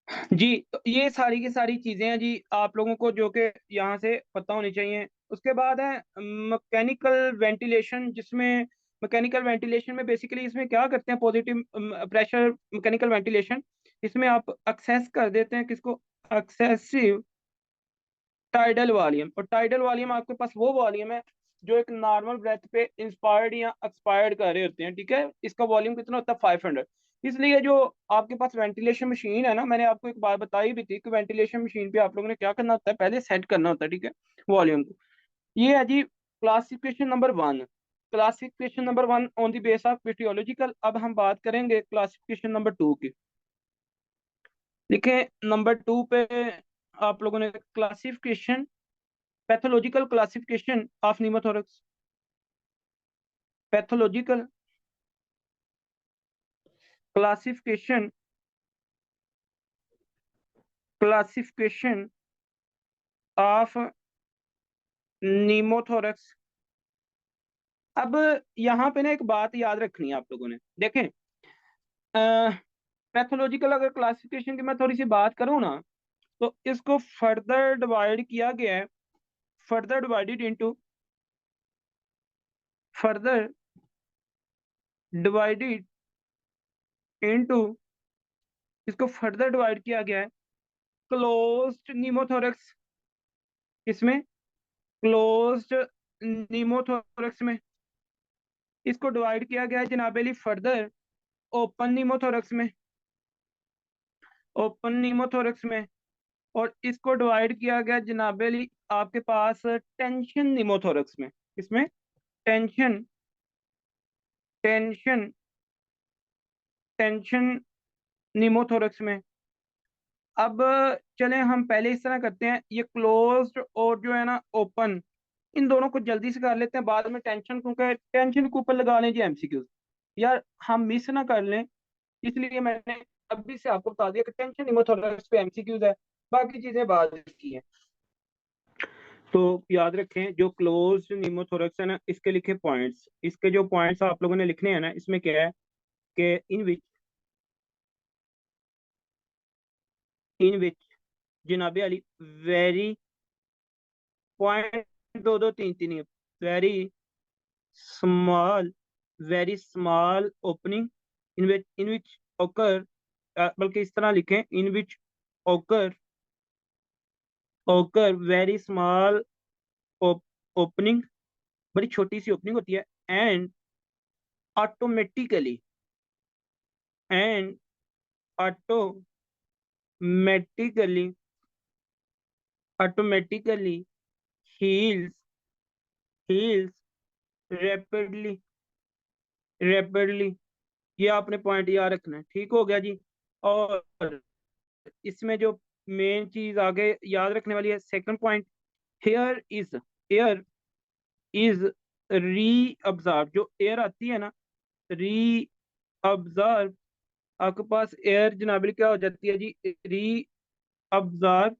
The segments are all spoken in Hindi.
जी, तो ये सारी की सारी चीजें हैं जी, आप लोगों को जो कि यहाँ से पता होनी चाहिए। उसके बाद है मैकेनिकल वेंटिलेशन, जिसमें मैकेनिकल वेंटिलेशन में बेसिकली इसमें क्या करते हैं, पॉजिटिव प्रेशर मैकेनिकल वेंटिलेशन। इसमें आप एक्सेस कर देते हैं किसको, एक्सेसिव टाइडल वॉल्यूम। और टाइडल वॉल्यूम आपके पास वो वॉल्यूम है जो एक नॉर्मल ब्रेथ पे इंस्पायर्ड या एक्सपायर्ड कर रहे होते हैं, ठीक है। इसका वॉल्यूम कितना होता है, 500। इसलिए जो आपके पास वेंटिलेशन मशीन है ना, मैंने आपको एक बात बताई भी थी कि वेंटिलेशन मशीन पे आप लोगों ने क्या करना होता है, पहले सेट करना होता है, ठीक है, वॉल्यूम को। ये है जी classification number 1। Classification number 1 on the base of physiological. अब हम बात करेंगे क्लासिफिकेशन नंबर 2 की। लिखें नंबर 2 पे आप लोगों ने classification, pathological classification of pneumothorax. Pathological classification, classification of pneumothorax. अब यहाँ पे ना एक बात याद रखनी है आप लोगों ने, देखें। पैथोलॉजिकल अगर क्लासिफिकेशन की मैं थोड़ी सी बात करूँ ना, तो इसको फर्दर डिवाइड किया गया है, further divided into, further divided into, इसको फर्दर डिवाइड किया गया है क्लोज्ड निमोथोरक्स। इसमें क्लोज्ड निमोथोरक्स में इसको डिवाइड किया गया है जनाब अली फर्दर ओपन निमोथोरक्स में, ओपन निमोथोरक्स में। और इसको डिवाइड किया गया जनाब अली आपके पास टेंशन निमोथोरक्स में। इसमें टेंशन, टेंशन, टेंशन निमोथोरक्स में। अब चलें हम पहले इस तरह करते हैं, ये क्लोज्ड और जो है ना ओपन, इन दोनों को जल्दी से कर लेते हैं, बाद में टेंशन, क्योंकि टेंशन के ऊपर लगा लें जी एमसीक्यूज, यार हम मिस ना कर लें। इसलिए मैंने अभी से आपको बता दिया कि टेंशन निमोथोरक्स पे एमसीक्यूज है, बाकी चीजें बाद की हैं। तो याद रखें जो क्लोज निमोथोरक्स है ना, इसके लिखे पॉइंट्स, इसके जो पॉइंट्स आप लोगों ने लिखने हैं ना, इसमें क्या है कि इन विच जनाबे अली वेरी, पॉइंट दो दो तीन तीन, very small, very small opening in which occur, बल्कि इस तरह लिखें, इन विच ओकर, ओकर वेरी स्मॉल ओपनिंग, बड़ी छोटी सी ओपनिंग होती है। And automatically, and automatically, automatically heels, heels rapidly, rapidly. ये आपने पॉइंट याद रखना है, ठीक हो गया जी। और इसमें जो मेन चीज आगे याद रखने वाली है, second point, here is, air is री ऑब्जर्व। जो एयर आती है ना, री ऑब्जर्व, आपके पास एयर जनाबी क्या हो जाती है जी, re observe,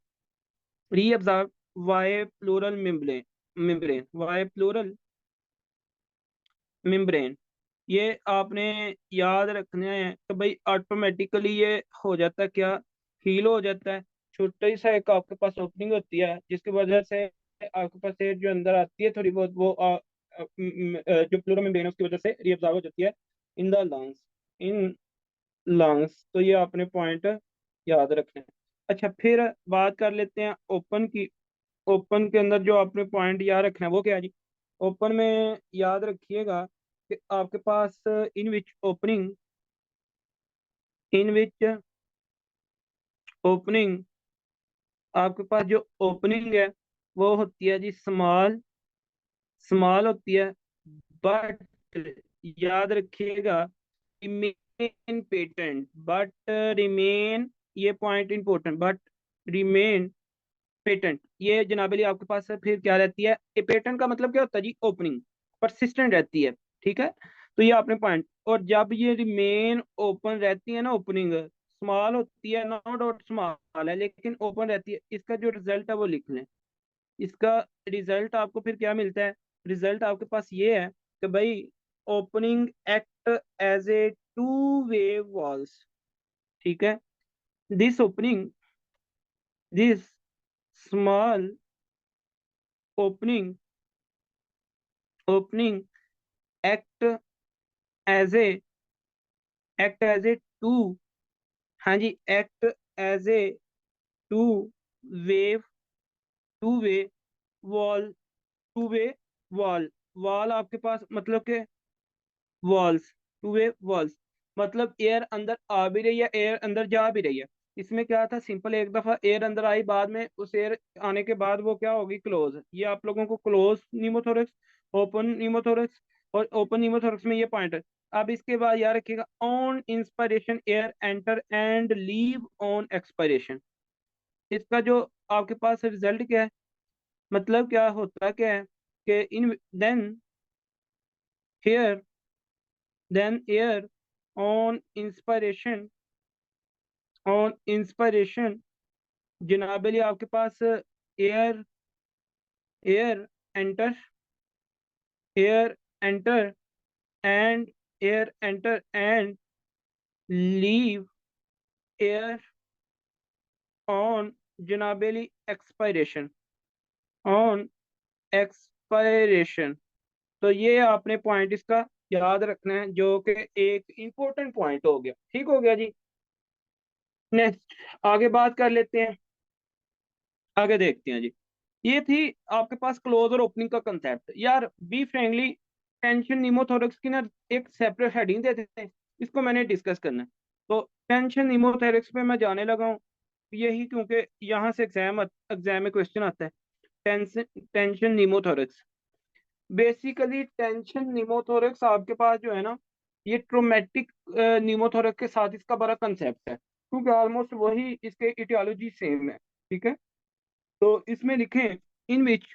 re observe why pleural membrane, membrane why pleural membrane. ये आपने याद रखना है कि भाई ऑटोमेटिकली ये हो जाता है क्या, हील हो जाता है। छोटा ही सा एक आपके पास ओपनिंग होती है जिसकी वजह से आपके पास एयर जो अंदर आती है थोड़ी बहुत, वो जो प्लूरल मेम्ब्रेन है उसकी वजह से रीअब्जॉर्ब हो जाती है in the lungs, in lungs. तो ये आपने पॉइंट याद रखना है। अच्छा, फिर बात कर लेते हैं ओपन की। ओपन के अंदर जो आपने पॉइंट याद रखना है वो क्या है जी, ओपन में याद रखिएगा कि आपके पास इन विच ओपनिंग, इन विच ओपनिंग, आपके पास जो ओपनिंग है वो होती है जी स्मॉल, स्मॉल होती है। बट याद रखिएगा, रिमेन पेटेंट, बट रिमेन, ये point important, but remain patent. ये जनाबली आपके पास है, फिर क्या रहती है, ए पेटेंट का मतलब क्या होता है जी, ओपनिंग परसिस्टेंट रहती है, ठीक है। तो ये आपने पॉइंट, और जब ये रिमेन ओपन रहती है ना, ओपनिंग स्मॉल होती है, नो डाउट स्मॉल है, लेकिन ओपन रहती है, इसका जो रिजल्ट है वो लिख लें। इसका रिजल्ट आपको फिर क्या मिलता है, रिजल्ट आपके पास ये है कि भाई opening act as a two way walls, ठीक है। This opening, this small opening act as a two, हाँ जी, act as a two wave two way wall, two way wall, wall आपके पास मतलब के वॉल्स, टू वे वॉल्स, मतलब एयर अंदर आ भी रही है, एयर अंदर जा भी रही है। इसमें क्या था, सिंपल, एक दफा एयर अंदर आई, बाद में उस एयर आने के बाद वो क्या होगी, क्लोज। ये आप लोगों को क्लोज न्यूमोथोरक्स, ओपन न्यूमोथोरक्स, और ओपन न्यूमोथोरक्स में ये पॉइंट है। अब इसके बाद याद रखिएगा, on inspiration air enter and leave on expiration. इसका जो आपके पास रिजल्ट क्या है, मतलब क्या होता क्या है कि in then here, then air on inspiration, on inspiration जनाबली आपके पास air, air enter, air enter and air enter and leave air on जनाबली एक्सपायरेशन, ऑन एक्सपायरेशन। तो ये आपने पॉइंट इसका याद रखना है, जो कि एक इंपॉर्टेंट पॉइंट हो गया। ठीक हो गया जी। नेक्स्ट आगे बात कर लेते हैं, आगे देखते हैं जी। ये थी आपके पास क्लोज और ओपनिंग का कंसेप्ट। यार बी फ्रेंकली, टेंशन निमोथोरक्स की ना एक सेपरेट हेडिंग देते थे, इसको मैंने डिस्कस करना है। तो टेंशन निमोथोरक्स पे मैं जाने लगा हूँ, यही क्योंकि यहाँ से एग्जाम में क्वेश्चन आता है। टेंशन टेंशन निमोथोरक्स, बेसिकली टेंशन निमोथोरक्स आपके पास जो है ना, ये ट्रोमेटिक निमोथोरक्स के साथ इसका बड़ा कंसेप्ट है, क्योंकि ऑलमोस्ट वही इसके इटियोलॉजी सेम है। ठीक है, तो इसमें लिखें, in which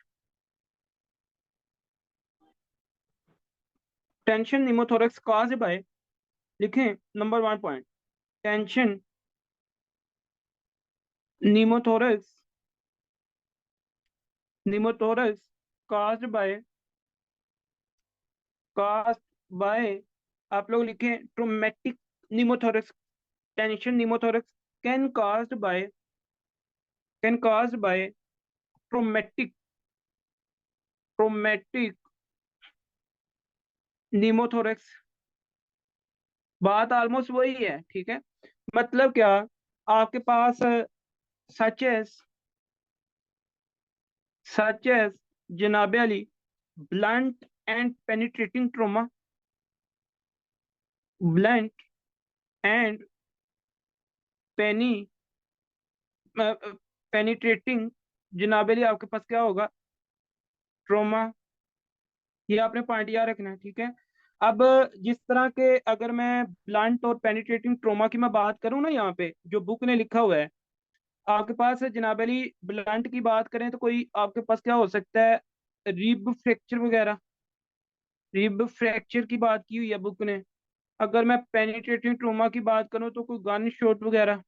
tension pneumothorax cause by, लिखें number one point, tension pneumothorax, pneumothorax cause by, cause by, आप लोग लिखें traumatic pneumothorax, tension pneumothorax can caused by, can caused by traumatic, traumatic pneumothorax. बात ऑलमोस्ट वही है। ठीक है, मतलब क्या, आपके पास सच एज, सच एज जनाब Ali blunt and penetrating trauma, blunt and Penney penetrating जनाब अली आपके पास क्या होगा, ट्रोमा। ये आपने पॉइंट याद रखना है। ठीक है, अब जिस तरह के, अगर मैं ब्लंट और पेनिट्रेटिंग ट्रोमा की मैं बात करूं ना, यहाँ पे जो बुक ने लिखा हुआ है आपके पास, जनाब अली ब्लंट की बात करें तो कोई आपके पास क्या हो सकता है, रिब फ्रैक्चर वगैरह, रिब फ्रैक्चर की बात की हुई है बुक ने। अगर मैं पेनिट्रेटिंग ट्रोमा की बात करूं तो कोई गन शॉट वगैरह,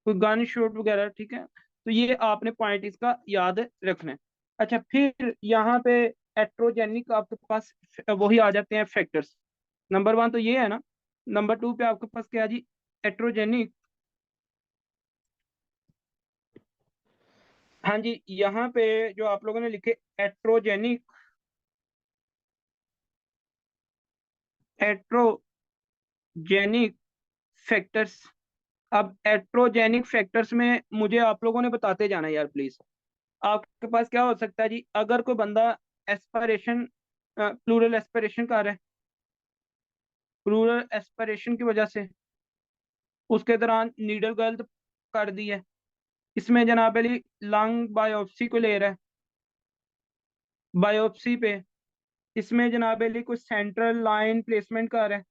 कोई गन शॉट वगैरह। ठीक है, तो ये आपने पॉइंट इसका याद रखना है। अच्छा, फिर यहाँ पे एट्रोजेनिक आपके पास वही आ जाते हैं फैक्टर्स। नंबर वन तो ये है ना, नंबर टू पे आपके पास क्या है जी, एट्रोजेनिक। हाँ जी, यहाँ पे जो आप लोगों ने लिखे एट्रोजेनिक, एट्रोजेनिक फैक्टर्स। अब एट्रोजेनिक फैक्टर्स में मुझे आप लोगों ने बताते जाना है यार प्लीज। आपके पास क्या हो सकता है जी, अगर कोई बंदा एस्पिरेशन, प्लूरल एस्पिरेशन कर रहा है, प्लूरल एस्पिरेशन की वजह से उसके दौरान नीडल गलत कर दी है, इसमें जनाब अली लंग बायोप्सी को ले रहा है, बायोप्सी पे इसमें जनाब अली कोई सेंट्रल लाइन प्लेसमेंट कर रहा है,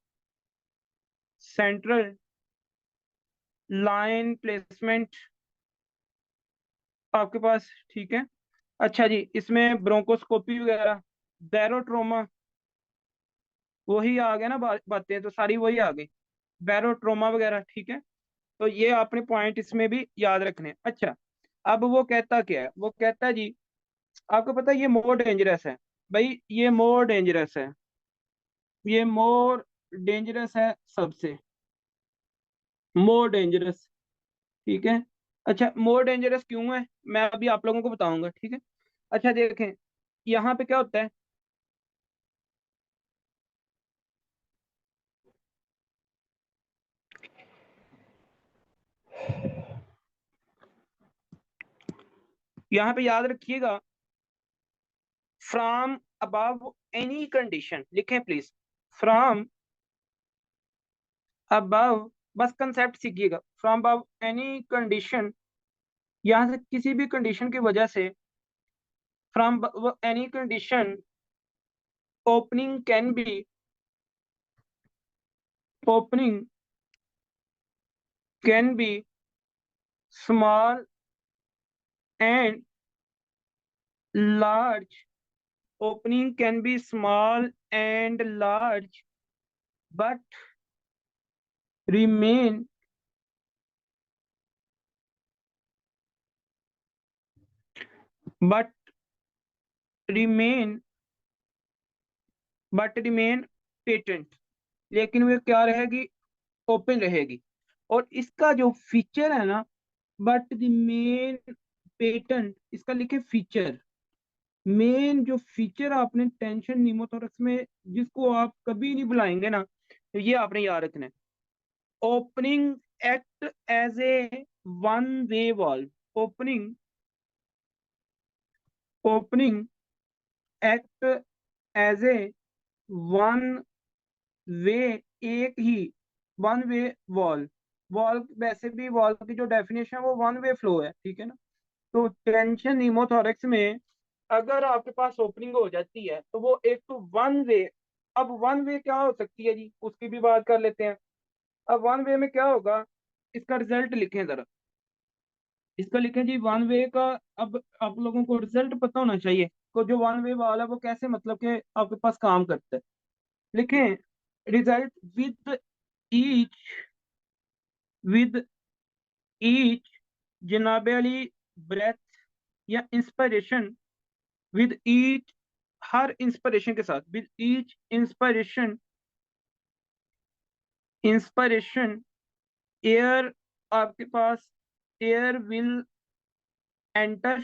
सेंट्रल लाइन प्लेसमेंट आपके पास। ठीक है, अच्छा जी, इसमें ब्रोंकोस्कोपी वगैरह, बैरोट्रोमा, वही आ गया ना, बातें तो सारी वही आ गई, बैरोट्रोमा वगैरह। ठीक है, तो ये आपने पॉइंट इसमें भी याद रखने हैं। अच्छा, अब वो कहता क्या है, वो कहता है जी, आपको पता है ये मोर डेंजरस है, भाई ये मोर डेंजरस है, ये मोर डेंजरस है सबसे, मोर डेंजरस। ठीक है। अच्छा, मोर डेंजरस क्यों है मैं अभी आप लोगों को बताऊंगा, ठीक है। अच्छा देखें, यहाँ पे क्या होता है। यहाँ पे याद रखिएगा, फ्रॉम अबव एनी कंडीशन लिखें प्लीज। फ्रॉम अबव, बस कंसेप्ट सीखिएगा। फ्रॉम अबव एनी कंडीशन, यहाँ से किसी भी कंडीशन की वजह से, from any condition opening can be, opening can be small and large, opening can be small and large but remain, but remain, but remain patent, लेकिन वो क्या रहेगी, ओपन रहेगी। और इसका जो फीचर है ना, बट द मेन पेटेंट, इसका लिखे फीचर। मेन जो फीचर आपने टेंशन निमोथोरक्स में जिसको आप कभी नहीं बुलाएंगे ना, तो ये आपने याद रखना है। Opening act as a one way valve, opening, opening act as a one way, एक ही वन वे वॉल। वॉल वैसे भी वॉल की जो डेफिनेशन है वो वन वे फ्लो है, ठीक है ना। तो टेंशन न्यूमोथोरैक्स में अगर आपके पास ओपनिंग हो जाती है तो वो एक तो वन वे। अब वन वे क्या हो सकती है जी, उसकी भी बात कर लेते हैं। अब वन वे में क्या होगा, इसका रिजल्ट लिखें जरा। इसका लिखें जी वन वे का। अब आप लोगों को रिजल्ट पता होना चाहिए को जो वन वे वाला वो कैसे, मतलब कि आपके पास काम करता है। लिखें result with each, with each जनाबे अली ब्रेथ या इंस्पिरेशन, विद ईच, हर इंस्पिरेशन के साथ, with each inspiration, inspiration air, आपके पास air will enter,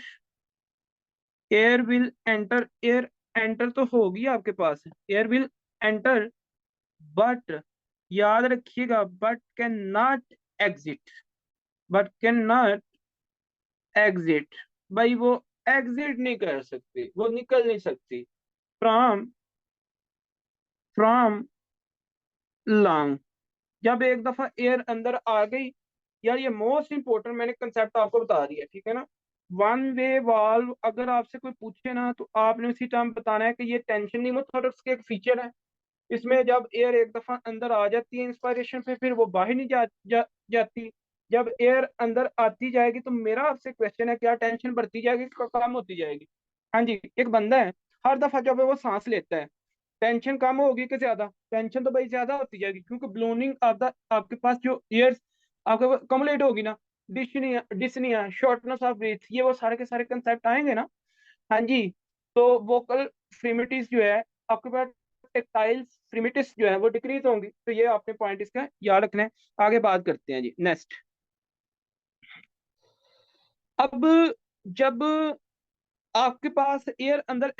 air will enter, air enter तो होगी आपके पास, एयर विल एंटर बट, याद रखिएगा, but can not exit, but can not exit. भाई वो एग्जिट नहीं कर सकती, वो निकल नहीं सकती फ्रॉम, फ्रॉम लंग। जब एक दफा एयर अंदर आ गई, यार ये मोस्ट इंपॉर्टेंट मैंने कंसेप्ट आपको बता दिया, ठीक है ना। वन वे वाल्व अगर आपसे कोई पूछे ना तो आपने उसी टाइम बताना है कि ये टेंशन निमोथोरक्स के एक फीचर है। इसमें जब एयर एक दफा अंदर आ जाती है इंस्पायरेशन पे, फिर वो बाहर नहीं जाती। जब एयर अंदर आती जाएगी तो मेरा आपसे क्वेश्चन है, क्या टेंशन बढ़ती जाएगी कम होती जाएगी। हाँ जी, एक बंदा है, हर दफा जब वो सांस लेता है टेंशन कम होगी कि ज्यादा, टेंशन तो भाई ज्यादा होती जाएगी क्योंकि ब्लोनिंग आपका, आपके पास जो एयर आपके कमुलेट होगी ना, dyspnoea, dyspnoea, shortness of breath, ये वो सारे के सारे कंसेप्ट आएंगे ना। हाँ जी। तो वोकल फ्रीमिटिस जो है आपके पास, टेक्टाइल फ्रीमिटिस जो है वो डिक्रीज होंगी, तो ये आपने पॉइंट इसका याद रखना है। आगे बात करते हैं जी, नेक्स्ट। अब जब आपके पास एयर अंदर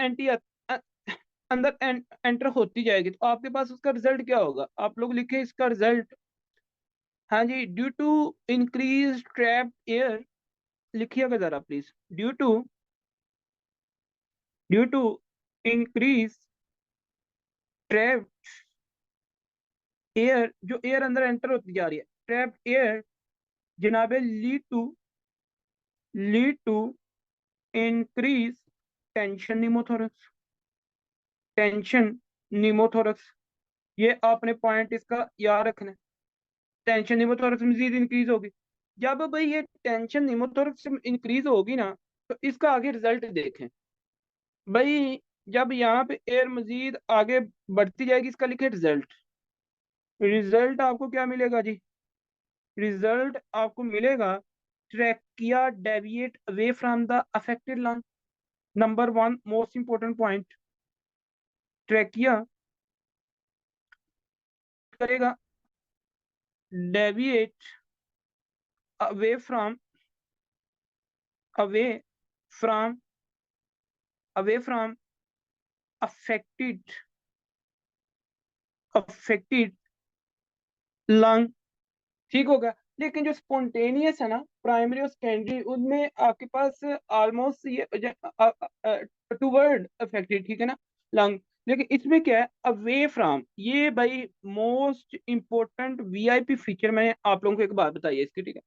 अंदर एंटर होती जाएगी तो आपके पास उसका रिजल्ट क्या होगा, आप लोग लिखे इसका रिजल्ट। हाँ जी, due to increase trap air, लिखिएगा जरा please. Due to, due to increase trap air, जो एयर अंदर एंटर होती जा रही है, ट्रैप एयर जनाबे, lead to increase tension pneumothorax, tension pneumothorax. ये आपने पॉइंट इसका याद रखना है। टेंशन निमोथोरक्स मजीद इंक्रीज होगी। जब भाई ये टेंशन निमोथोरक्स इंक्रीज होगी ना, तो इसका आगे रिजल्ट देखें भाई। जब यहाँ पे एयर मजीद आगे बढ़ती जाएगी, इसका लिखे रिजल्ट। रिजल्ट आपको क्या मिलेगा जी, रिजल्ट आपको मिलेगा trachea deviate away from the affected lung. Number one most important point, trachea करेगा deviate away from away from away from affected affected lung, ठीक होगा। लेकिन जो स्पॉन्टेनियस है ना, प्राइमरी और सेकेंडरी, उनमें आपके पास ऑलमोस्ट ये टूवर्ड अफेक्टेड, ठीक है ना, लंग। लेकिन इसमें क्या है, अवे फ्रॉम, ये भाई मोस्ट इंपॉर्टेंट वीआईपी फीचर। मैंने आप लोगों को एक बात बताई है इसकी, ठीक है।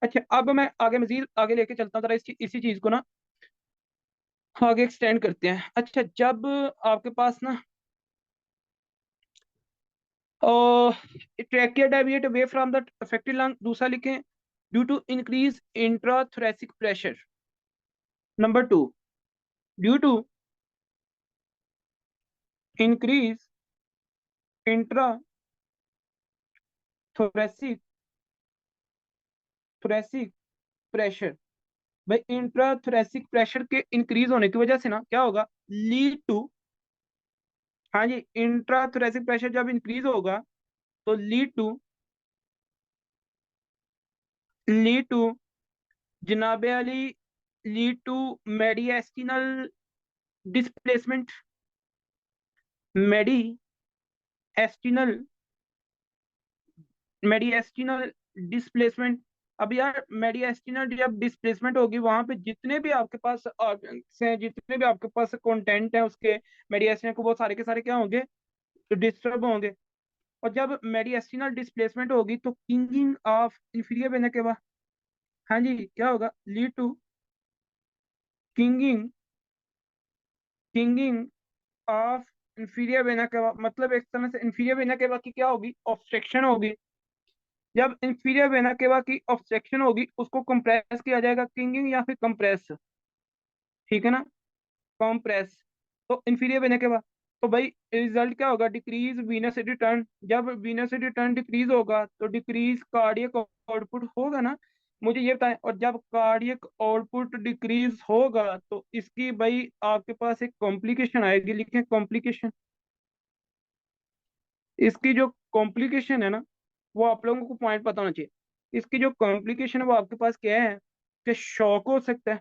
अच्छा, अब मैं आगे मजीद आगे लेके चलता हूँ जरा, इसी चीज को ना आगे एक्सटेंड करते हैं। अच्छा, जब आपके पास ना trachea deviate away from the affected lung, दूसरा लिखें due to increase intrathoracic pressure. Number two, due to increase intrathoracic thoracic pressure. भाई इंट्राथोरेसिक प्रेशर के इंक्रीज होने की वजह से ना क्या होगा, लीड टू, हाँ जी, इंट्राथोरेसिक प्रेशर जब इंक्रीज होगा तो लीड टू जनाबे अली, lead to mediastinal displacement, mediastinal mediastinal displacement. अब यार मेडिएस्टिनल जब डिस्प्लेसमेंट होगी, वहां पे जितने भी आपके पास organs हैं, जितने भी आपके पास कंटेंट है उसके मेडिएस्टिनल को, वो सारे के सारे क्या होंगे, डिस्टर्ब होंगे। और जब मेडिएस्टिनल डिस्प्लेसमेंट होगी तो किंगिंग ऑफ इंफीरियर वेना केवा, हाँ जी, क्या होगा, lead to kinking kinking of inferior vena cava. मतलब एक तरह से इंफीरियर वेना केवा की क्या होगी, ऑब्स्ट्रक्शन होगी। जब इंफीरियर वेना केवा की ऑब्स्ट्रक्शन होगी, उसको कंप्रेस किया जाएगा, किंगिंग या फिर कंप्रेस, ठीक है ना, कंप्रेस। तो इंफीरियर वेना केवा, तो भाई रिजल्ट क्या होगा, डिक्रीज वीनस रिटर्न। जब वीनस रिटर्न डिक्रीज होगा तो डिक्रीज कार्डियक आउटपुट होगा ना, मुझे ये बताएं। और जब कार्डियक आउटपुट डिक्रीज होगा तो इसकी भाई आपके पास एक कॉम्प्लिकेशन आएगी, लिखें कॉम्प्लिकेशन। इसकी जो कॉम्प्लिकेशन है ना, वो आप लोगों को पॉइंट पता होना चाहिए। इसकी जो कॉम्प्लिकेशन है वो आपके पास क्या है, कि शॉक हो सकता है,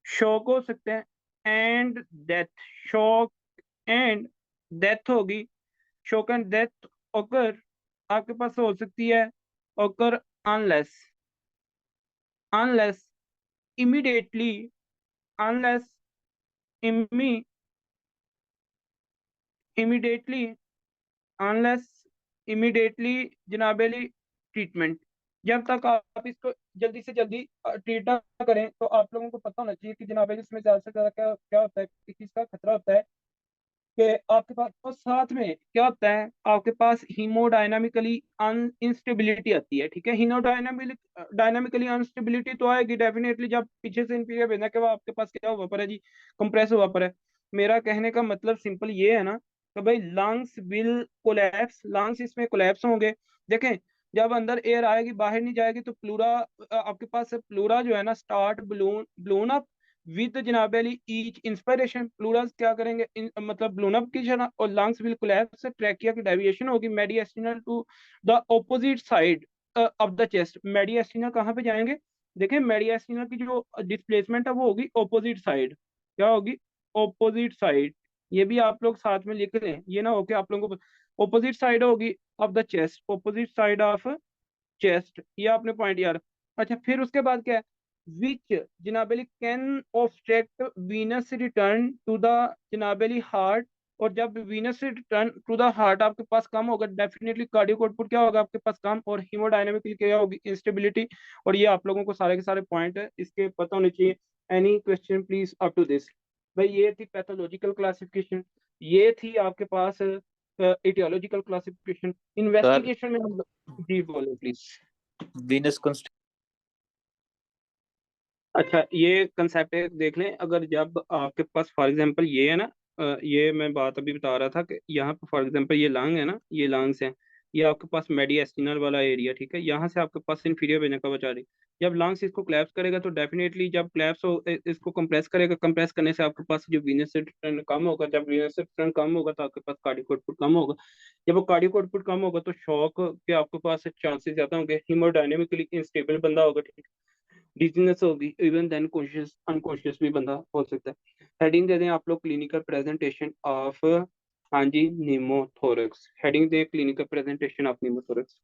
शॉक हो सकता है, and death, shock and death होगी। शॉक एंड डेथ ओकर आपके पास हो सकती है, occur unless unless immediately unless imme immediately unless immediately जनाबेली ट्रीटमेंट। जब तक आप इसको जल्दी से जल्दी ट्रीट ना करें, तो आप लोगों को पता होना चाहिए कि जनाबेली इसमें ज्यादा से ज्यादा क्या क्या होता है, किस चीज का खतरा होता है, कि आपके पास, और साथ में क्या होता है, आपके पास हीमोडायनामिकली इंस्टेबिलिटी आती है, ठीक है। डायनामिकली अनस्टेबिलिटी तो आएगी डेफिनेटली, जब पीछे से इंफीरियर भेजना के बाद आपके पास क्या हुआ पर है जी, कंप्रेस हुआ पर है। मेरा कहने का मतलब सिंपल ये है ना, कि भाई लंग्स विल कोलैप्स, लंग्स इसमें कोलैप्स होंगे। देखें, जब अंदर एयर आएगी बाहर नहीं जाएगी तो प्लूरा, आपके पास प्लूरा जो है ना, start balloon balloon up with जनाब अली ईच इंस्पिरेशन। प्लूरल्स क्या करेंगे, मतलब ब्लोन अप की जगह, और लंग्स विल कोलैप्स, ट्रैकिया की डेविएशन होगी mediastinal to the opposite side of the chest. Mediastinal कहाँ पे जाएंगे, देखें मेडिएस्टिनल की जो डिस्प्लेसमेंट है वो होगी ऑपोजिट साइड, क्या होगी, ऑपोजिट साइड। ये भी आप लोग साथ में लिख लें, ये ना हो कि आप लोगों को ऑपोजिट साइड होगी of the chest, opposite side of chest, ये आपने पॉइंट यार। अच्छा, फिर उसके बाद क्या है, विच जनाबेली can obstruct venous return to the जनाबेली हार्ट। और जब venous return to the heart आपके पास कम होगा, डेफिनेटली कार्डियक आउटपुट क्या होगा आपके पास कम, और हीमोडायनेमिकली क्या होगी, इंस्टेबिलिटी। और ये आप लोगों को सारे के सारे पॉइंट है इसके पता होने चाहिए। Any question please up to this. भाई ये थी पैथोलॉजिकल क्लासिफिकेशन, ये थी आपके पास एटियोलॉजिकल क्लासिफिकेशन। सर इन्वेस्टिगेशन में हम, जी बोलो प्लीज। वीनस कंस्ट अच्छा, ये कंसेप्ट है, देख लें। अगर जब आपके पास फॉर एग्जांपल ये है ना, ये मैं बात अभी बता रहा था कि यहाँ पे फॉर एग्जांपल ये लंग है ना, ये लंग्स हैं। ये आपके पास मेडिएस्टिनल वाला एरिया, ठीक है, यहाँ से आपके पास इंफीरियर वेना कवा जा रही है। जब लंग्स इसको क्लैप्स करेगा तो डेफिनेटली जब क्लैप्स हो इसको कंप्रेस करेगा, कंप्रेस करने से आपके पास जो वीनस से कम होगा, जब वीनस से कम होगा तो आपके पास कार्डियक आउटपुट कम होगा। जब वो कार्डियक आउटपुट कम होगा तो शॉक के आपके पास चांसेस ज्यादा होंगे, हीमोडायनेमिकली इंस्टेबल बंदा होगा, ठीक है, डिजीनेस होगी, इवन देन कॉन्शियस अनकॉन्शियस भी बंदा हो सकता है। हेडिंग दे दें आप लोग, क्लिनिकल प्रेजेंटेशन ऑफ, हाँ जी, निमोथोरेक्स। हेडिंग दें क्लिनिकल प्रेजेंटेशन ऑफ निमोथोरेक्स।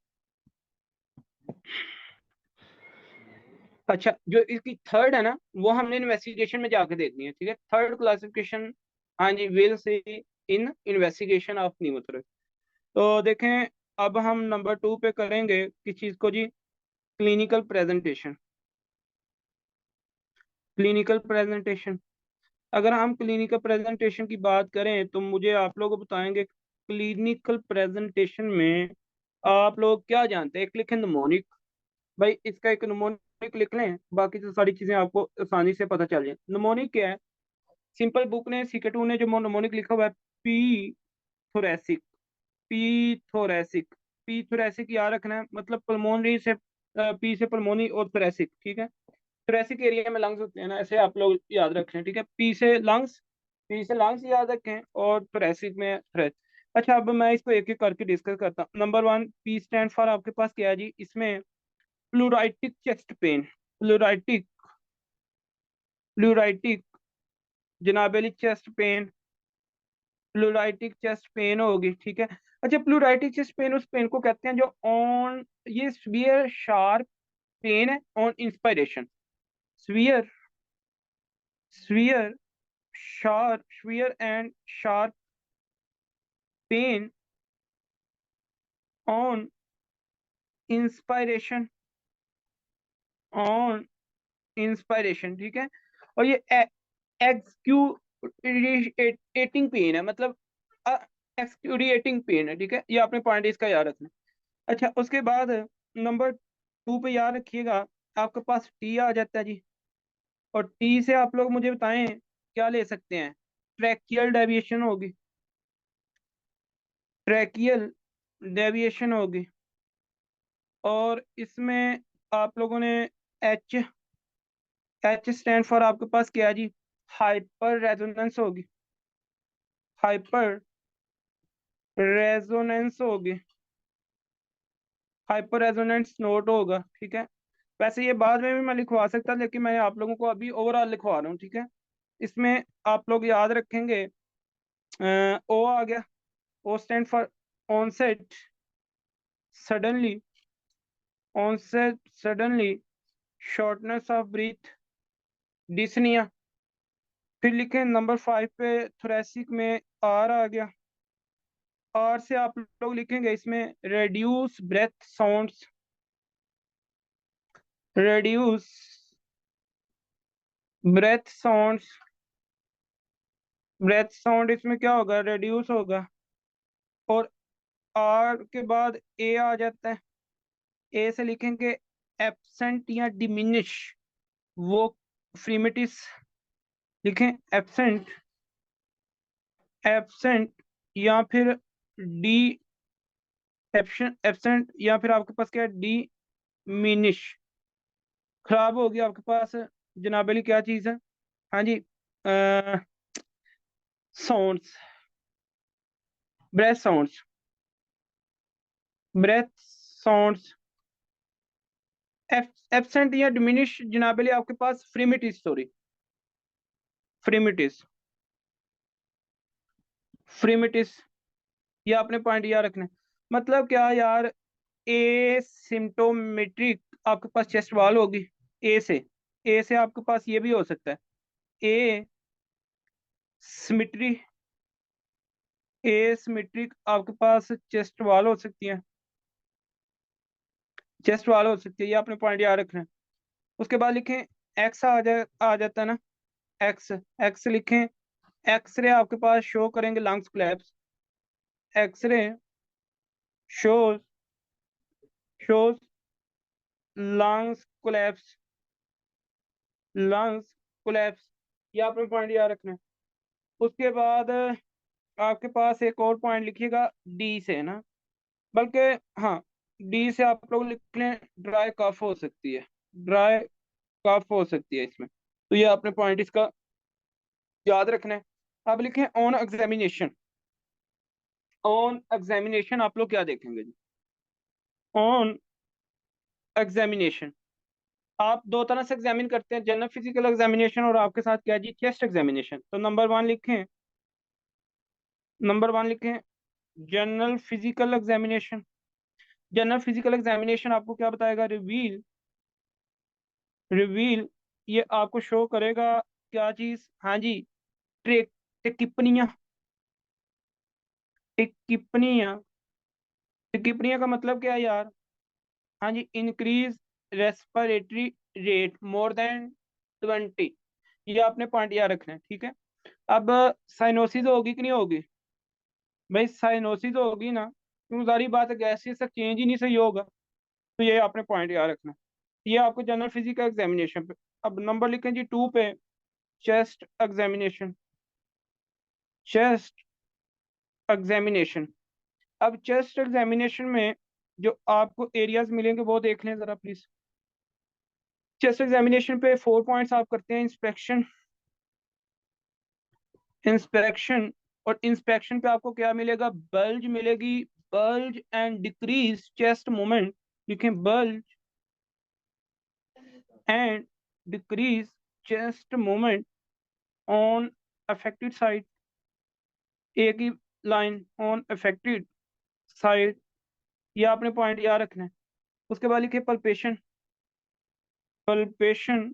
अच्छा, जो इसकी थर्ड है ना, वो हमने इन्वेस्टिगेशन में जाके देखनी है, ठीक है, थर्ड क्लासिफिकेशन, हाँ जी, will say in investigation of निमोथोरेक्स। तो देखें, अब हम नंबर 2 पे करेंगे किस चीज को जी, क्लिनिकल प्रेजेंटेशन। क्लिनिकल प्रेजेंटेशन, अगर हम क्लिनिकल प्रेजेंटेशन की बात करें तो मुझे आप लोग बताएंगे क्लिनिकल प्रेजेंटेशन में आप लोग क्या जानते हैं। एक लिखें निमोनिक, भाई इसका एक निमोनिक लिख लें, बाकी तो सारी चीजें आपको आसानी से पता चल जाए। निमोनिक क्या है, सिंपल बुक ने सीके 2 ने जो निमोनिक लिखा हुआ है, P thoracic, P thoracic, P thoracic याद रखना है, मतलब पल्मोनरी से, पी से पल्मोनी और थोरेसिक, ठीक है, थोरेसिक एरिया में लंग्स होते हैं ना, ऐसे आप लोग याद रखें, ठीक है, पी से लंग्स, पी से लंग्स याद रखें, और थोरेसिक में थ्रेस। अच्छा, अब मैं इसको एक एक करके डिस्कस करता हूँ। नंबर 1, पी स्टैंड फॉर आपके पास क्या है जी, इसमें pleuritic chest pain, pleuritic, pleuritic जनाबेली chest pain, pleuritic chest pain होगी, ठीक है। अच्छा, प्लूराइटिक चेस्ट पेन उस पेन को कहते हैं जो ऑन, ये स्वीयर शार्प पेन है on inspiration, severe, severe sharp, severe and sharp pain on inspiration, on inspiration, ठीक है। और ये एक्सक्यूरिएटिंग पेन है, मतलब एक्सक्यूरिएटिंग पेन है, ठीक है, ये आपने पॉइंट इसका याद रखना। अच्छा, उसके बाद नंबर 2 पे याद रखिएगा, आपके पास टी आ जाता है जी, और टी से आप लोग मुझे बताएं क्या ले सकते हैं। ट्रैकियल डेविएशन होगी, ट्रैकियल डेविएशन होगी, और इसमें आप लोगों ने एच, एच स्टैंड फॉर आपके पास क्या है जी, हाइपर रेजोनेंस होगी, हाइपर रेजोनेंस होगी, हाइपर रेजोनेंस नोट होगा, ठीक है। वैसे ये बाद में भी मैं लिखवा सकता, लेकिन मैं आप लोगों को अभी ओवरऑल लिखवा रहा हूँ, ठीक है। इसमें आप लोग याद रखेंगे, ओ आ गया, O stand for onset suddenly, onset suddenly shortness of breath, dyspnoea. फिर लिखें नंबर 5 पे थोरेसिक में आर आ गया, आर से आप लोग लिखेंगे इसमें reduce breath sounds, reduce breath sounds, breath sound इसमें क्या होगा, रेड्यूस होगा। और आर के बाद ए आ जाता है, ए से लिखेंगे एब्सेंट या डिमिनिश, वो फ्रीमेटिस, लिखें एब्सेंट, एब्सेंट, या फिर डी, एब्सेंट, या फिर आपके पास क्या है, डी मिनिश। खराब हो गया आपके पास जनाबेली क्या चीज़ है, हाँ जी, sounds, breath sounds, breath sounds, absent या डिमिनिश जनाबेली आपके पास फ्रीमेटिस, सॉरी, फ्रीमेटिस, फ्रीमेटिस, ये आपने पॉइंट याद रखना है। मतलब क्या यार, ए सिम्टोमेट्रिक आपके पास चेस्ट वॉल होगी, ए से, ए से आपके पास ये भी हो सकता है, ए सिमेट्री, ए सिमेट्रिक आपके पास चेस्ट वॉल हो सकती है, चेस्ट वॉल हो सकती है, ये आपने पॉइंट याद रखना है। उसके बाद लिखें एक्स आ जाता है ना, एक्स, एक्स लिखें, एक्सरे आपके पास शो करेंगे lungs collapse, X ray shows, shows lungs collapse, lungs collapse, ये आपने पॉइंट याद रखना है। उसके बाद आपके पास एक और पॉइंट लिखिएगा डी से ना, बल्कि हाँ, डी से आप लोग लिख लें ड्राई कफ हो सकती है, ड्राई कफ हो सकती है इसमें। तो ये आपने पॉइंट इसका याद रखना है। अब लिखें ऑन एग्जामिनेशन। ऑन एग्जामिनेशन आप लोग क्या देखेंगे जी? ऑन एग्जामिनेशन आप दो तरह से एग्जामिन करते हैं, जनरल फिजिकल एग्जामिनेशन और आपके साथ क्या जी, चेस्ट एग्जामिनेशन। तो नंबर वन लिखें, नंबर वन लिखें general physical examination. General physical examination आपको क्या बताएगा? रिवील, रिवील ये आपको शो करेगा क्या चीज? हाँ जी, ट्रिक, टिप्पणियां, टिप्पणियां। टिप्पणियां का मतलब क्या है यार? हाँ जी, increase respiratory rate more than 20। ये आपने पॉइंट याद रखना है, ठीक है। अब साइनोसिस होगी कि नहीं होगी? भाई साइनोसिस होगी ना, क्यों? सारी बात है, गैसेस का चेंज ही नहीं सही होगा। तो ये आपने पॉइंट याद रखना है। ये आपको जनरल फिजिकल एग्जामिनेशन पे। अब नंबर लिखें जी टू पे, चेस्ट एग्जामिनेशन, चेस्ट एग्जामिनेशन। अब चेस्ट एग्जामिनेशन में जो आपको एरियाज मिलेंगे वो देख लें जरा प्लीज। चेस्ट एग्जामिनेशन पे 4 पॉइंट्स आप करते हैं, इंस्पेक्शन, इंस्पेक्शन। और इंस्पेक्शन पे आपको क्या मिलेगा? बल्ज मिलेगी, bulge and decrease chest movement. लिखें bulge and decrease chest movement on affected side. एक ही लाइन, ऑन अफेक्टेड साइड। ये आपने पॉइंट याद रखना है। उसके बाद लिखे पल्पेशन, पल्पेशन,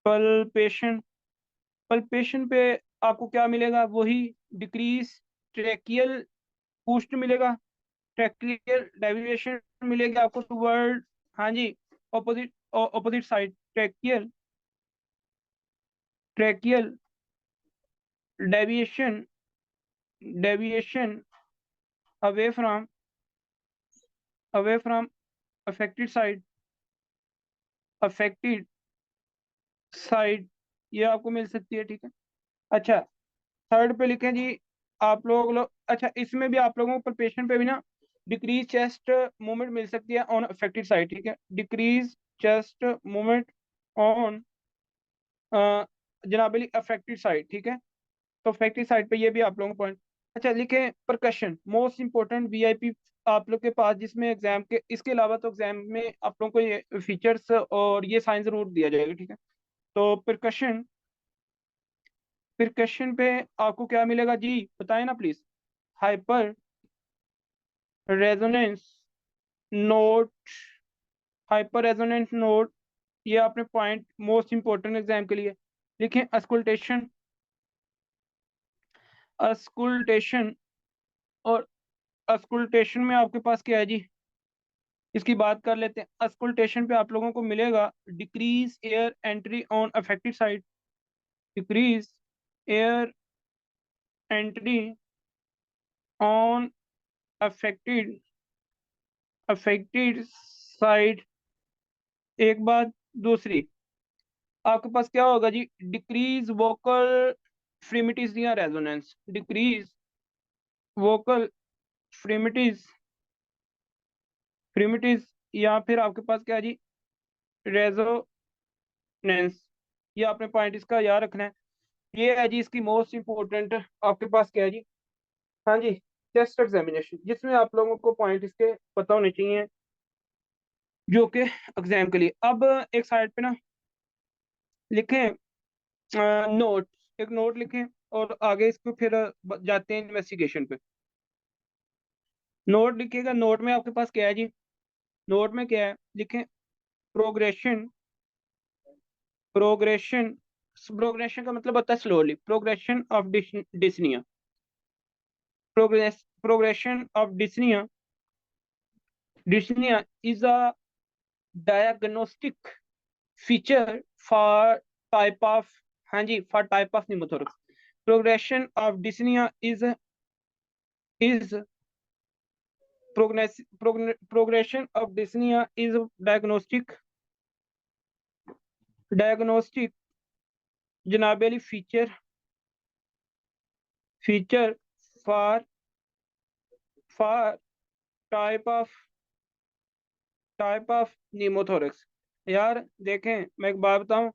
पल्पेशन। पल्पेशन पे आपको क्या मिलेगा? वही डिक्रीज ट्रेकियल बूस्ट मिलेगा, ट्रेकियल डेविएशन मिलेगी आपको टुवर्ड, हाँ जी, opposite, opposite side, tracheal, tracheal deviation, deviation away from, away from affected side, affected side. ये आपको मिल सकती है, ठीक है। अच्छा, थर्ड पे लिखें जी आप लोग अच्छा, इसमें भी आप लोगों को पेशेंट पे भी ना डिक्रीज चेस्ट मूवमेंट मिल सकती है ऑन अफेक्टेड साइड, ठीक है। डिक्रीज चेस्ट मूवमेंट ऑन जनाबली अफेक्टेड साइड, ठीक है। तो अफेक्टेड साइड पे ये भी आप लोगों को पॉइंट। अच्छा लिखें परकशन, मोस्ट इंपॉर्टेंट वीआईपी आप लोग के पास, जिसमें एग्जाम के इसके अलावा तो एग्जाम में आप लोगों को ये फीचर्स और ये साइन जरूर दिया जाएगा, ठीक है। तो परकशन, परकशन पे आपको क्या मिलेगा जी, बताएं ना please. Hyper resonance note, hyper resonance note. ये आपने पॉइंट मोस्ट इंपॉर्टेंट एग्जाम के लिए लिखें। अस्कुल्टेशन, अस्कुल्टेशन। और अस्कुल्टेशन में आपके पास क्या है जी, इसकी बात कर लेते हैं। अस्कुल्टेशन पे आप लोगों को मिलेगा decrease air entry on affected side, decrease air entry on affected, affected side. एक बात, दूसरी आपके पास क्या होगा जी, डिक्रीज वोकल फ्रीमिटीज या रेजोनेंस, डिक्रीज वोकल फ्रीमिटीज, फ्रीमिटीज। या फिर आपके पास क्या है जी, रेजोनेंस। ये आपने पॉइंट इसका याद रखना है। ये है जी इसकी मोस्ट इंपॉर्टेंट आपके पास क्या है जी, हाँ जी, चेस्ट एग्जामिनेशन, जिसमें आप लोगों को पॉइंट इसके पता होने चाहिए जो कि एग्जाम के लिए। अब एक साइड पे ना लिखें नोट, एक नोट लिखें और आगे इसको फिर जाते हैं इन्वेस्टिगेशन पे। नोट लिखिएगा, नोट में आपके पास क्या है जी, नोट में क्या है लिखें, प्रोग्रेशन, प्रोग्रेशन, प्रोग्रेशन का मतलब होता है slowly, progression of dyspnea, progression of dyspnea, dyspnea is a diagnostic feature for type of, हाँ जी, for type of pneumothorax. Progression of dyspnea is progression of dyspnea is diagnostic जनाबेली feature, feature for for type of pneumothorax. यार देखें, मैं एक बात बताऊं,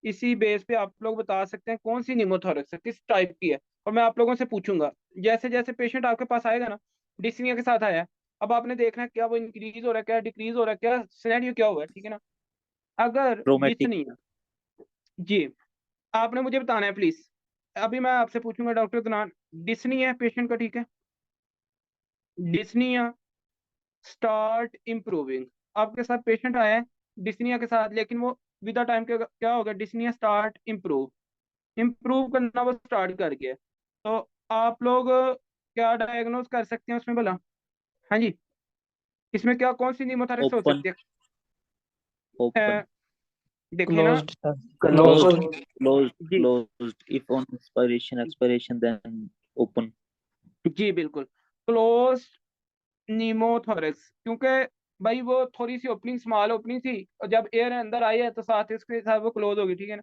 इसी बेस पे आप लोग बता सकते हैं कौन सी न्यूमोथोरक्स है, किस टाइप की है। और मैं आप लोगों से पूछूंगा, जैसे जैसे पेशेंट आपके पास आएगा ना, डिस्निया के साथ आया है, अब आपने देखना है क्या वो इंक्रीज हो रहा है, क्या डिक्रीज हो रहा है, क्या सिनेरियो क्या हुआ है, ठीक है ना। अगर ट्रोमेटिक। डिस्निया, जी, आपने मुझे बताना है प्लीज। अभी मैं आपसे पूछूंगा डॉक्टर अदनान, डिस्नी है पेशेंट का, ठीक है, डिस्निया स्टार्ट इम्प्रूविंग, आपके साथ पेशेंट आया है डिस्निया के साथ, लेकिन वो विद टाइम के क्या होगा, डिस्निया स्टार्ट इम्प्रूव, इम्प्रूव करना वो स्टार्ट कर गया। तो आप लोग क्या डायग्नोज कर सकते हैं उसमें भला? हाँ जी, इसमें क्या कौन सी न्यूमोथोरक्स हो ओपन। सकती है? ओपन। देखे ना, क्लोज्ड था। क्लोज्ड। क्लोज्ड। क्लोज्ड। जी closed if on inspiration expiration then open. जी बिल्कुल, क्लोज न्यूमोथोरक्स, क्योंकि भाई वो थोड़ी सी ओपनिंग, स्मॉल ओपनिंग थी, और जब एयर अंदर आई है तो साथ ही उसके साथ वो क्लोज होगी, ठीक है ना।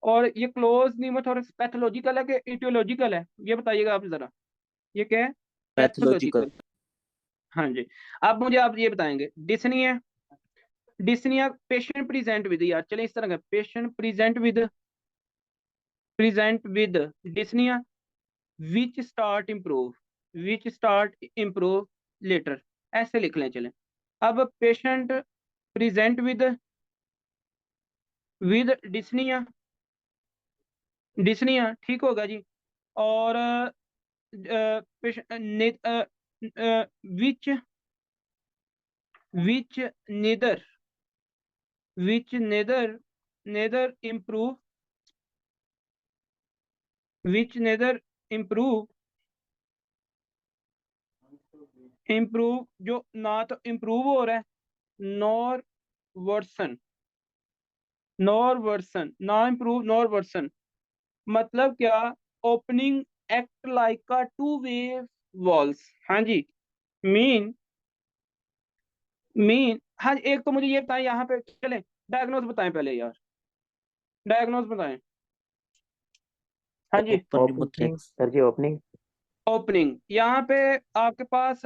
और ये क्लोज न्यूमोथोरक्स पैथोलॉजिकल है कि इटियोलॉजिकल है, ये बताइएगा आप जरा, ये क्या है? पैथोलॉजिकल। पैथोलॉजिकल। हाँ जी। अब मुझे आप ये बताएंगे, dyspnoea, dyspnoea patient present with, यार चले इस तरह का, patient present with dyspnoea which start improve, which start improve later, ऐसे लिख लें चलें। अब patient present with dyspnoea, dyspnoea ठीक होगा जी। और which which neither, which neither neither improve, which neither improve, improve जो ना तो इम्प्रूव हो रहा है नॉर वर्सन, नॉर वर्सन, ना इम्प्रूव नॉर वर्सन, मतलब क्या, opening act like a to way walls. हाँ जी, मीन, हाँ एक तो मुझे ये बताएं यहाँ पे, चलें डायग्नोज बताएं पहले यार, डायग्नोज बताएं। हाँ जी, ओपन ओपनिंग न्यूमोथोरैक्स। सर जी, ओपनिंग। ओपनिंग यहाँ पे आपके पास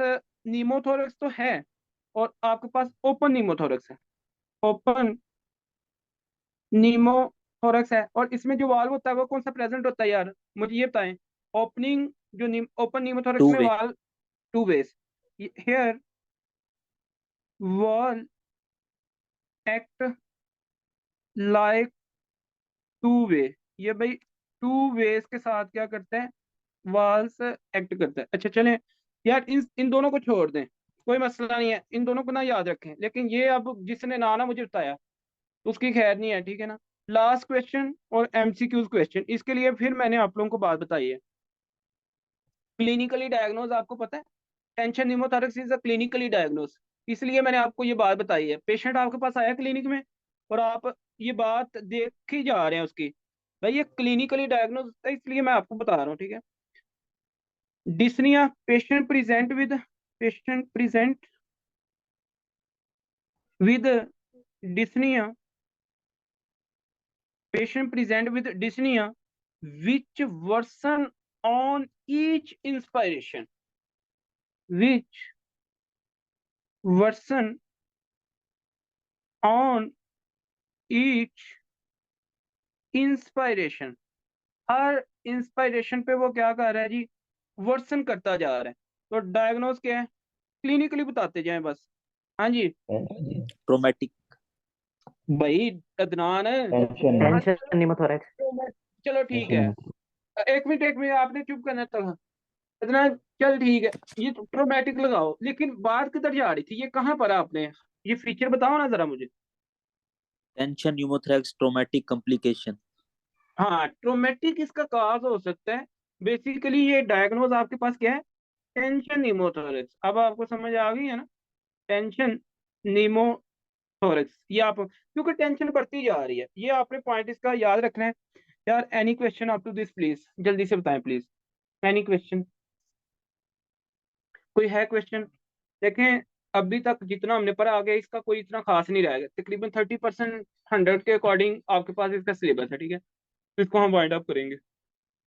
नीमोथोरक्स तो है, और आपके पास ओपन नीमोथोरक्स है, ओपन नीमोथोरक्स है, और इसमें जो वाल्व होता है वो कौन सा प्रेजेंट होता है यार, मुझे ये बताएं। ओपनिंग जो ओपन नीमोथोरक्स टू में way. Valve two ways, here wall act like two way, ये भाई टू वेज के साथ क्या करते हैं, वाल्स एक्ट करता है। अच्छा चलें यार, इन दोनों को छोड़ दें, कोई मसला नहीं है, इन दोनों को ना याद रखें, लेकिन ये अब जिसने ना मुझे बताया उसकी खैर नहीं है, ठीक है ना। लास्ट क्वेश्चन और एमसीक्यूज क्वेश्चन, इसके लिए फिर मैंने आप लोगों को बात बताई है, क्लिनिकली डायग्नोज आपको पता है, tension pneumothorax is a clinically diagnose, इसलिए मैंने आपको ये बात बताई है। पेशेंट आपके पास आया क्लिनिक में, और आप ये बात देख ही जा रहे हैं उसकी, भाई ये क्लिनिकली डायग्नोज है, इसलिए मैं आपको बता रहा हूँ, ठीक है। Dyspnoea patient present with dyspnoea, patient present with dyspnea which worsen on each inspiration, which worsen on each inspiration, her inspiration पे वो क्या कर रहा है जी, वर्सन करता जा रहा है। तो डायग्नोज क्या है, क्लिनिकली बताते जाएं बस। हाँ जी ट्रोमेटिक। भाई, अदनान है। टेंशन हाँ टेंशन चलो, निमोथोरैक्स। चलो ठीक टेंशन है, निमोथोरैक्स। एक मिनट आपने चुप करना था इतना, चल ठीक है, ये ट्रोमेटिक लगाओ, लेकिन बात किधर जा रही थी, ये कहाँ पढ़ा आपने, ये फीचर बताओ ना जरा मुझे। Tension pneumothorax traumatic complication. हाँ, ट्रोमेटिक इसका काज हो सकता है, बेसिकली ये डायग्नोज आपके पास क्या है, टेंशन निमोथोरक्स, अब आपको समझ आ गई है ना, टेंशन निमोथोरक्स, ये आप, क्योंकि टेंशन बढ़ती जा रही है, ये आपने पॉइंट इसका याद रखना है। यार any question up to this please, जल्दी से बताएं प्लीज, एनी क्वेश्चन, कोई है क्वेश्चन? देखें, अभी तक जितना हमने पढ़ा, आगे इसका कोई इतना खास नहीं रहेगा, तकरीबन 30% 100 के अकॉर्डिंग आपके पास इसका सिलेबस है, ठीक है, तो इसको हम वाइंड अप करेंगे।